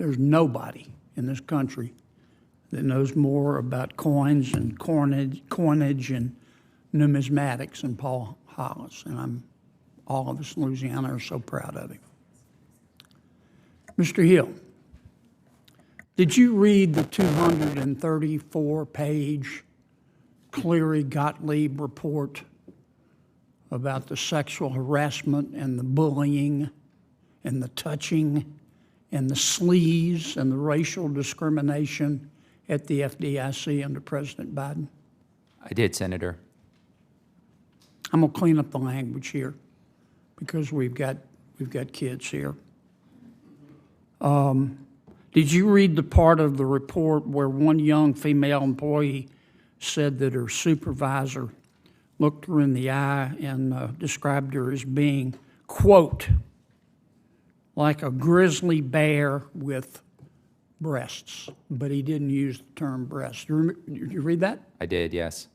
There's nobody in this country that knows more about coins and coinage and numismatics than Paul Hollis, and all of us in Louisiana are so proud of him. Mr. Hill, did you read the 234-page Cleary-Gottlieb report about the sexual harassment and the bullying and the touching and the sleaze and the racial discrimination at the FDIC under President Biden? I did, Senator. I'm going to clean up the language here because we've got kids here. Did you read the part of the report where one young female employee said that her supervisor looked her in the eye and described her as being, quote, like a grizzly bear with breasts, but he didn't use the term breast. Did you read that? I did, yes.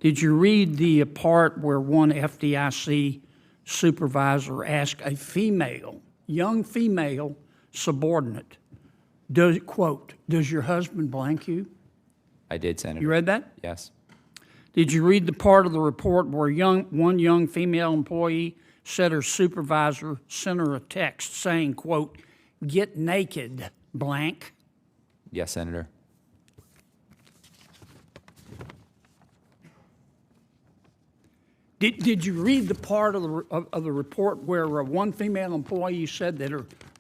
Did you read the part where one FDIC supervisor asked a young female subordinate, quote, does your husband blank you? I did, Senator. You read that? Yes. Did you read the part of the report where one young female employee said her supervisor sent her a text saying, quote, get naked, blank? Yes, Senator. Did you read the part of the report where one female employee said that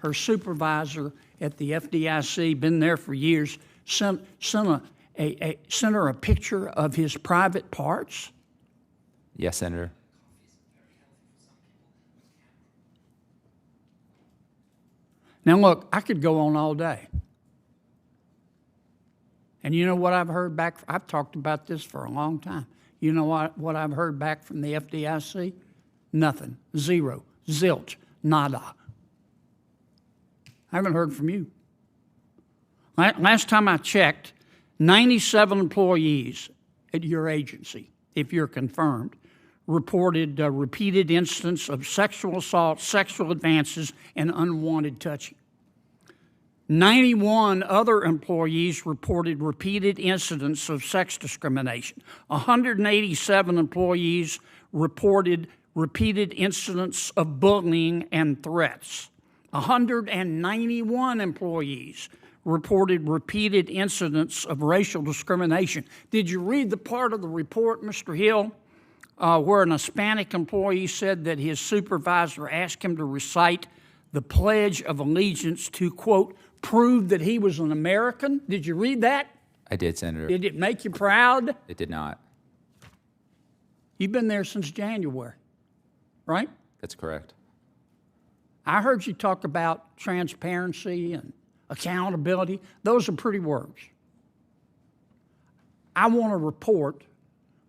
her supervisor at the FDIC, been there for years, sent her a picture of his private parts? Yes, Senator. Now look, I could go on all day. And you know what I've heard back? I've talked about this for a long time. You know what I've heard back from the FDIC? Nothing. Zero. Zilch. Nada. I haven't heard from you. Last time I checked, 97 employees at your agency, if you're confirmed, reported repeated instances of sexual assault, sexual advances, and unwanted touching. 91 other employees reported repeated incidents of sex discrimination. 187 employees reported repeated incidents of bullying and threats. 191 employees reported repeated incidents of racial discrimination. Did you read the part of the report, Mr. Hill, where an Hispanic employee said that his supervisor asked him to recite the Pledge of Allegiance to, quote, prove that he was an American? Did you read that? I did, Senator. Did it make you proud? It did not. You've been there since January, right? That's correct. I heard you talk about transparency and accountability. Those are pretty words. I want a report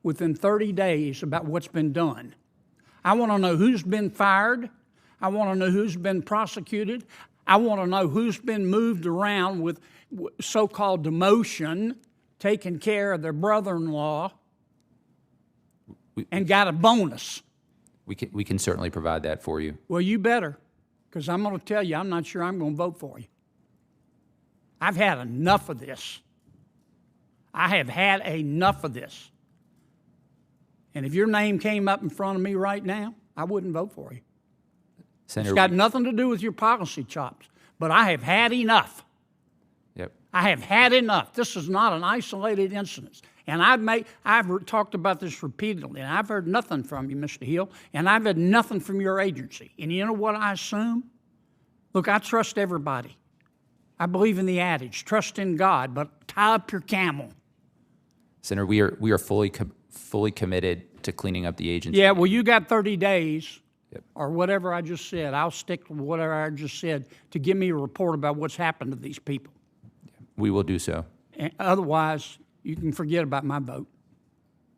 within 30 days about what's been done. I want to know who's been fired. I want to know who's been prosecuted. I want to know who's been moved around with so-called demotion, taking care of their brother-in-law, and got a bonus. We can certainly provide that for you. Well, you better, because I'm going to tell you, I'm not sure I'm going to vote for you. I've had enough of this. I have had enough of this. And if your name came up in front of me right now, I wouldn't vote for you. Senator, it's got nothing to do with your policy chops, but I have had enough. Yep. I have had enough. This is not an isolated incident. And I've talked about this repeatedly, and I've heard nothing from you, Mr. Hill, and I've had nothing from your agency. And you know what I assume? Look, I trust everybody. I believe in the adage, trust in God, but tie up your camel. Senator, we are fully committed to cleaning up the agency. Yeah, well, you got 30 days. Yep. Or whatever I just said. I'll stick to whatever I just said to give me a report about what's happened to these people. We will do so. And otherwise, you can forget about my vote.